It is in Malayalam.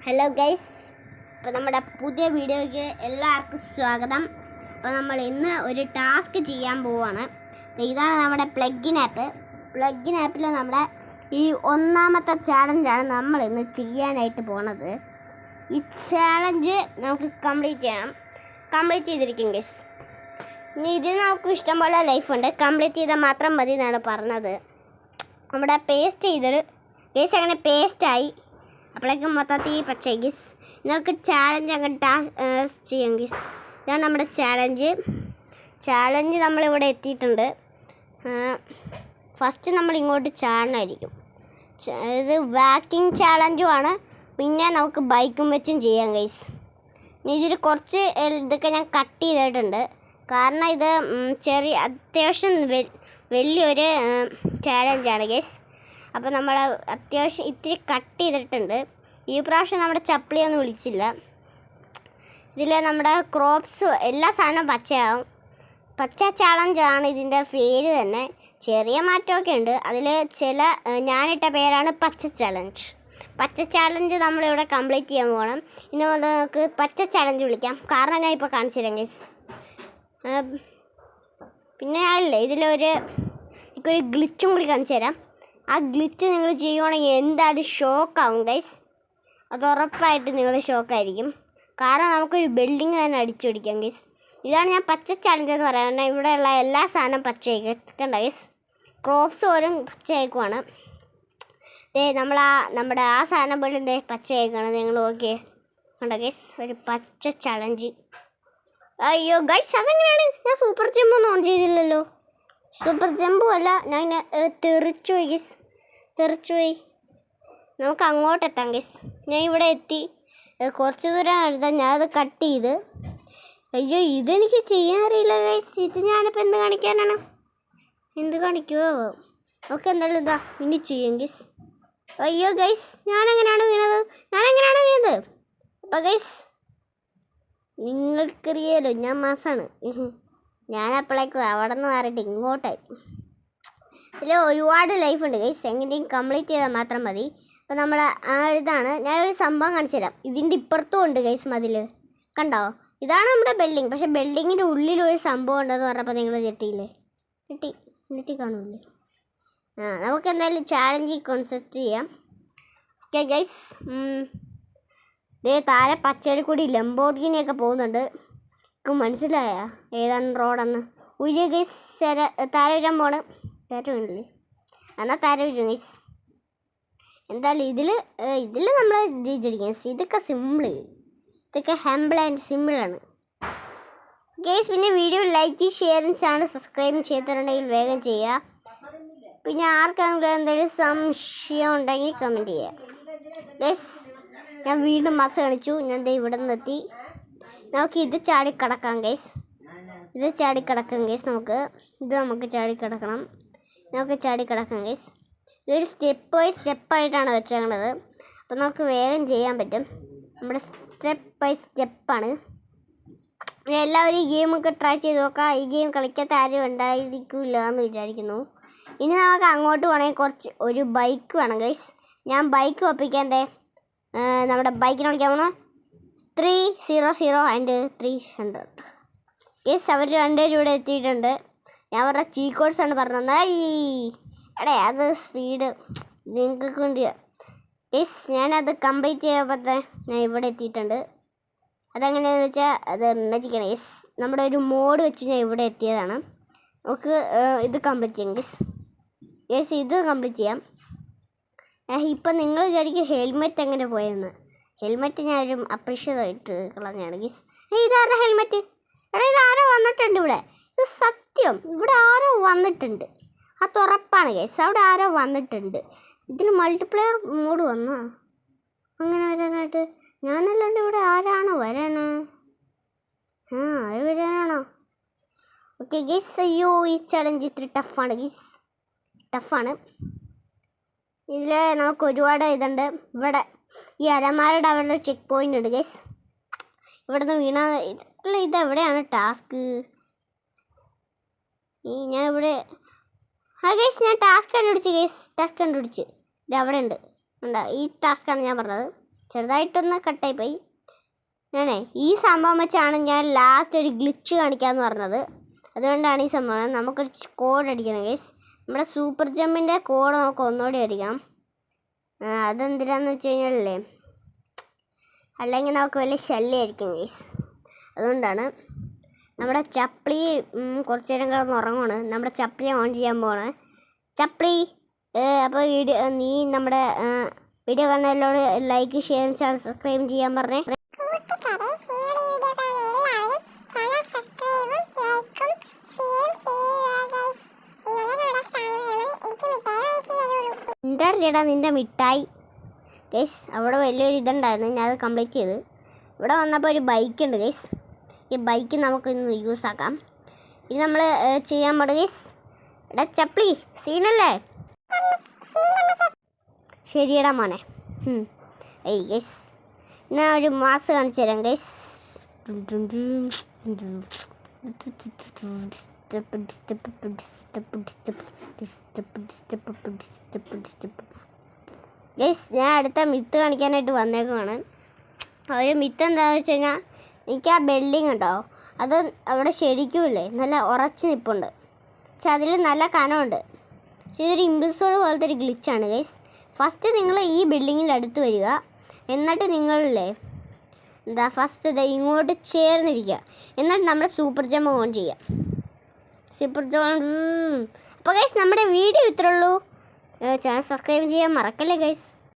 ഹലോ ഗൈസ്, അപ്പോൾ നമ്മുടെ പുതിയ വീഡിയോയ്ക്ക് എല്ലാവർക്കും സ്വാഗതം. അപ്പോൾ നമ്മൾ ഇന്ന് ഒരു ടാസ്ക് ചെയ്യാൻ പോവുകയാണ്. ഇതാണ് നമ്മുടെ പ്ലഗിൻ ആപ്പിൽ നമ്മുടെ ഈ ഒന്നാമത്തെ ചാലഞ്ചാണ് നമ്മൾ ഇന്ന് ചെയ്യാനായിട്ട് പോണത്. ഈ ചാലഞ്ച് നമുക്ക് കംപ്ലീറ്റ് ചെയ്തിരിക്കും ഗൈസ്. ഇനി ഇതിന് നമുക്ക് ഇഷ്ടംപോലെ ലൈഫുണ്ട്, കംപ്ലീറ്റ് ചെയ്താൽ മാത്രം മതി എന്നാണ് പറഞ്ഞത്. നമ്മുടെ പേസ്റ്റ് ചെയ്തത് ഗൈസ് അങ്ങനെ പേസ്റ്റായി അപ്പോഴേക്കും മൊത്തത്തിൽ പച്ചയായി ഗൈസ്. നമുക്ക് ചാലഞ്ച് അങ്ങനെ ചെയ്യാം ഗൈസ്. ഇതാണ് നമ്മുടെ ചാലഞ്ച് നമ്മളിവിടെ എത്തിയിട്ടുണ്ട്. ഫസ്റ്റ് നമ്മൾ ഇങ്ങോട്ട് ചാടണമായിരിക്കും. ഇത് വാക്കിംഗ് ചാലഞ്ചുമാണ്, പിന്നെ നമുക്ക് ബൈക്കും വെച്ചും ചെയ്യാം ഗൈസ്. ഇനി ഇതിൽ കുറച്ച് ഇതൊക്കെ ഞാൻ കട്ട് ചെയ്തിട്ടുണ്ട്, കാരണം ഇത് അത്യാവശ്യം വലിയൊരു ചാലഞ്ചാണ് ഗൈസ്. അപ്പോൾ നമ്മൾ അത്യാവശ്യം ഇത്തിരി കട്ട് ചെയ്തിട്ടുണ്ട്. ഈ പ്രാവശ്യം നമ്മുടെ ചപ്പിളിയൊന്നും വിളിച്ചില്ല. ഇതിൽ നമ്മുടെ ക്രോപ്സ് എല്ലാ സാധനവും പച്ചയാവും. പച്ച ചാലഞ്ചാണ് ഇതിൻ്റെ പേര് തന്നെ. ചെറിയ മാറ്റമൊക്കെ ഉണ്ട്. അതിൽ ഞാനിട്ട പേരാണ് പച്ച ചാലഞ്ച് നമ്മളിവിടെ കംപ്ലീറ്റ് ചെയ്യാൻ പോകണം. ഇനി മുതൽ നമുക്ക് പച്ച ചാലഞ്ച് വിളിക്കാം, കാരണം ഞാൻ ഇപ്പോൾ കാണിച്ചു തരാം ഗൈസ്. പിന്നെ അല്ലേ ഇതിലൊരു ഗ്ലിച്ചും കൂടി കാണിച്ചു തരാം. ആ ഗ്ലിച്ച് നിങ്ങൾ ചെയ്യുവാണെങ്കിൽ എന്തായാലും ഷോക്കാവും ഗൈസ്. അത് ഉറപ്പായിട്ട് നിങ്ങൾ ഷോക്കായിരിക്കും, കാരണം നമുക്കൊരു ബിൽഡിങ് തന്നെ അടിച്ചു പിടിക്കാം ഗൈസ്. ഇതാണ് ഞാൻ പച്ച ചാലഞ്ച് എന്ന് പറയുന്നത്. ഇവിടെയുള്ള എല്ലാ സാധനവും പച്ചയായിക്കണ്ട ഗൈസ്. ക്രോപ്സ് പോലും പച്ചയായിക്കുവാണ്. നമ്മുടെ ആ സാധനം പോലും പച്ചയായിക്കാണ്. നിങ്ങൾ ഓക്കെ കണ്ടോ ഗൈസ്, ഒരു പച്ച ചാലഞ്ച്. അയ്യോ ഗൈസ്, അതെങ്ങനെയാണ്? ഞാൻ സൂപ്പർ ജമ്പൊന്നും ഓൺ ചെയ്തില്ലല്ലോ. സൂപ്പർ ജമ്പും അല്ല, ഞാൻ തെറിച്ചുപോയി ഗൈസ്, തെറിച്ചുപോയി. നമുക്ക് അങ്ങോട്ട് എത്താം ഗൈസ്. ഞാൻ ഇവിടെ എത്തി, കുറച്ച് ദൂരം എടുത്താൽ ഞാനത് കട്ട് ചെയ്ത്. അയ്യോ, ഇതെനിക്ക് ചെയ്യാൻ അറിയില്ല ഗൈസ്. ഇത് ഞാനിപ്പോൾ എന്ത് കാണിക്കാനാണ്? എന്ത് കാണിക്കുമോ? നമുക്ക് എന്തായാലും ഇതാ ഇനി ചെയ്യാം ഗൈസ്. അയ്യോ ഗൈസ്, ഞാനെങ്ങനെയാണ് വീണത്? അപ്പോൾ ഗൈസ് നിങ്ങൾക്കറിയാലോ ഞാൻ മാസാണ്. ഞാൻ അപ്പോഴേക്കും അവിടെ നിന്ന് മാറിയിട്ട് ഇങ്ങോട്ടായി. ഇതിൽ ഒരുപാട് ലൈഫുണ്ട് ഗൈസ്, എങ്ങനെയും കംപ്ലീറ്റ് ചെയ്താൽ മാത്രം മതി. അപ്പോൾ നമ്മൾ ഇതാണ് ഞാനൊരു സംഭവം കാണിച്ചു തരാം. ഇതിൻ്റെ ഇപ്പുറത്തും ഉണ്ട് ഗൈസ് മതിൽ, കണ്ടോ? ഇതാണ് നമ്മുടെ ബിൽഡിങ്. പക്ഷേ ബിൽഡിങ്ങിൻ്റെ ഉള്ളിലൊരു സംഭവം ഉണ്ടെന്ന് പറഞ്ഞപ്പോൾ നിങ്ങൾ ഞെട്ടി കാണൂല്ലേ? നമുക്ക് എന്തായാലും ചാലഞ്ച് കോൺസെപ്റ്റ് ചെയ്യാം. ഓക്കെ ഗൈസ്, താഴെ പച്ചയിൽ കൂടി ലംബോർഗിനിയൊക്കെ പോകുന്നുണ്ട്. മനസ്സിലായ ഏതാണ് റോഡെന്ന്? ഉയ്യ ഗൈസ്, താര വരാൻ പോണ്. താര വീണില്ലേ? എന്നാൽ താര വരും ഗൈസ്. എന്തായാലും ഇതിൽ നമ്മൾ ജയിച്ചിരിക്കും. ഇതൊക്കെ ഹംബിൾ ആൻഡ് സിമ്പിളാണ് ഗൈസ്. പിന്നെ വീഡിയോ ലൈക്ക്, ഷെയറും ചാനൽ സബ്സ്ക്രൈബും ചെയ്തിട്ടുണ്ടെങ്കിൽ വേഗം ചെയ്യുക. പിന്നെ ആർക്കെങ്കിലും എന്തെങ്കിലും സംശയം ഉണ്ടെങ്കിൽ കമൻറ്റ് ചെയ്യുക ഗൈസ്. ഞാൻ വീണ്ടും മാസം കാണിച്ചു. ഞാൻ ഇവിടെ നിന്നെത്തി. നമുക്ക് ഇത് ചാടിക്കിടക്കാം ഗൈസ്. നമുക്ക് ചാടിക്കിടക്കണം ഗൈസ്. ഇതൊരു സ്റ്റെപ്പായിട്ടാണ് വെച്ചേക്കുന്നത്. അപ്പോൾ നമുക്ക് വേഗം ചെയ്യാൻ പറ്റും. നമ്മുടെ സ്റ്റെപ്പ് ബൈ സ്റ്റെപ്പാണ്. എല്ലാവരും ഈ ഗെയിമൊക്കെ ട്രൈ ചെയ്ത് നോക്കാം. ഈ ഗെയിം കളിക്കാത്ത ആരും ഉണ്ടായിരിക്കില്ല എന്ന് വിചാരിക്കുന്നു. ഇനി നമുക്ക് അങ്ങോട്ട് പോകണമെങ്കിൽ ഒരു ബൈക്ക് വേണം ഗൈസ്. ഞാൻ ബൈക്ക് ഒപ്പിക്കാൻ നമ്മുടെ ബൈക്കിനെ വിളിക്കാൻ പോകണം. 300 and 300 ഗൈസ്. അവർ രണ്ടുപേരും ഇവിടെ എത്തിയിട്ടുണ്ട്. ഞാൻ അവരുടെ ചീക്കോഡ്സാണ് പറഞ്ഞത്. അത് സ്പീഡ് നിങ്ങൾക്ക് ഉണ്ട് ഗൈസ്. ഞാനത് കംപ്ലീറ്റ് ചെയ്യുമ്പോൾ ഞാൻ ഇവിടെ എത്തിയിട്ടുണ്ട്. അതെങ്ങനെയാണെന്ന് വെച്ചാൽ അത് മാജിക്കാണ് ഗൈസ്. നമ്മുടെ ഒരു മോഡ് വെച്ച് ഞാൻ ഇവിടെ എത്തിയതാണ്. നമുക്ക് ഇത് കംപ്ലീറ്റ് ചെയ്യാം ഗൈസ്. ഇത് കംപ്ലീറ്റ് ചെയ്യാം. ഇപ്പം നിങ്ങൾ വിചാരിക്കും ഹെൽമെറ്റ് എങ്ങനെ പോയെന്ന്. ഹെൽമെറ്റ് ഞാനൊരു അപ്രീഷിയേറ്റ് കളഞ്ഞാണ് ഗൈസ്. ഇതാരുടെ ഹെൽമെറ്റ്? ഇതാരോ വന്നിട്ടുണ്ട് ഇവിടെ. ഇത് സത്യം, ഇവിടെ ആരോ വന്നിട്ടുണ്ട്. അത് ഉറപ്പാണ് ഗൈസ്, അവിടെ ആരോ വന്നിട്ടുണ്ട്. ഇതിൽ മൾട്ടിപ്ലെയർ മോഡ് വന്നോ അങ്ങനെ വരാനായിട്ട്? ഞാനല്ലാണ്ട് ഇവിടെ ആരാണോ വരാനാ? ആര് വരാനാണോ? Okay guys. അയ്യോ, ഈ ചലഞ്ച് ഇത്തിരി ടഫാണ്. ഇതിൽ നമുക്ക് ഒരുപാട് ഇതുണ്ട്. ഇവിടെ ഈ അലമാരയുടെ അവിടെ ചെക്ക് പോയിൻ്റ് ഉണ്ട് ഗൈസ്. ഇവിടെ നിന്ന് ഇതെവിടെയാണ് ടാസ്ക്? ഞാനിവിടെ ഗൈസ് ഞാൻ ടാസ്ക് കണ്ടുപിടിച്ച് ഇത് അവിടെ ഉണ്ട്. ഈ ടാസ്ക്കാണ് ഞാൻ പറഞ്ഞത്. ചെറുതായിട്ടൊന്ന് കട്ടായിപ്പോയി. ഞാനേ ഈ സംഭവം വെച്ചാണ് ഞാൻ ലാസ്റ്റ് ഒരു ഗ്ലിച്ച് കാണിക്കാമെന്ന് പറഞ്ഞത്. അതുകൊണ്ടാണ് ഈ സംഭവം. നമുക്കൊരു കോഡ് അടിക്കണം ഗൈസ്. നമ്മുടെ സൂപ്പർ ജമ്പിൻ്റെ കോഡ് നമുക്ക് ഒന്നുകൂടി അടിക്കണം. അതെന്തിനാന്ന് വെച്ച് കഴിഞ്ഞാലല്ലേ, അല്ലെങ്കിൽ നമുക്ക് വലിയ ശല്യമായിരിക്കും ഗൈസ്. അതുകൊണ്ടാണ് നമ്മുടെ ചപ്ലി കുറച്ച് നേരം കിടന്ന് ഉറങ്ങുവാണ്. നമ്മുടെ ചപ്ലിയെ ഓൺ ചെയ്യാൻ പോവാണ്. ചപ്ലി അപ്പോൾ നീ നമ്മുടെ വീഡിയോ കാണുന്നതിലോട് ലൈക്ക്, ഷെയർ, ചാനൽ സബ്സ്ക്രൈബ് ചെയ്യാൻ പറഞ്ഞേ. എന്താ നിൻ്റെ മിഠായി ഗൈസ്? അവിടെ വലിയൊരു ഇതുണ്ടായിരുന്നു, ഞാൻ അത് കംപ്ലീറ്റ് ചെയ്ത്. ഇവിടെ വന്നപ്പോൾ ഒരു ബൈക്ക് ഉണ്ട് ഗൈസ്. ഈ ബൈക്ക് നമുക്ക് ഇന്ന് യൂസ് ആക്കാം. ഇത് നമ്മൾ ചെയ്യാൻ പാടും ഗൈസ്. എടാ ചപ്ലി, സീനല്ലേ? ശരിയടാ മോനെ. ഏയ് ഗൈസ്, ഞാൻ ഒരു മാസ് കാണിച്ചു തരാം ഗൈസ്. ഗൈസ്, ഞാൻ അടുത്ത മിത്ത് കാണിക്കാനായിട്ട് വന്നേക്കുവാണ്. ഒരു മിത്ത് എന്താണെന്ന് വെച്ച് കഴിഞ്ഞാൽ, എനിക്ക് ആ ബിൽഡിങ് ഉണ്ടോ, അത് അവിടെ ശരിക്കുമില്ലേ നല്ല ഉറച്ച് നിൽപ്പുണ്ട്. പക്ഷെ അതിൽ നല്ല കനമുണ്ട്. പക്ഷെ ഇതൊരു ഇമ്പിസോഡ് പോലത്തെ ഒരു ഗ്ലിച്ചാണ് ഗൈസ്. ഫസ്റ്റ് നിങ്ങൾ ഈ ബിൽഡിങ്ങിൻ്റെ അടുത്ത് വരിക. എന്നിട്ട് നിങ്ങളില്ലേ ഫസ്റ്റ് ഇങ്ങോട്ട് ചേർന്നിരിക്കുക. എന്നിട്ട് നമ്മുടെ സൂപ്പർ ജമ്പ് ഓൺ ചെയ്യുക. Super jump. അപ്പോൾ ഗൈസ്, നമ്മുടെ വീഡിയോ ഇത്രേ ഉള്ളൂ. ചാനൽ സബ്സ്ക്രൈബ് ചെയ്യാൻ മറക്കല്ലേ ഗൈസ്.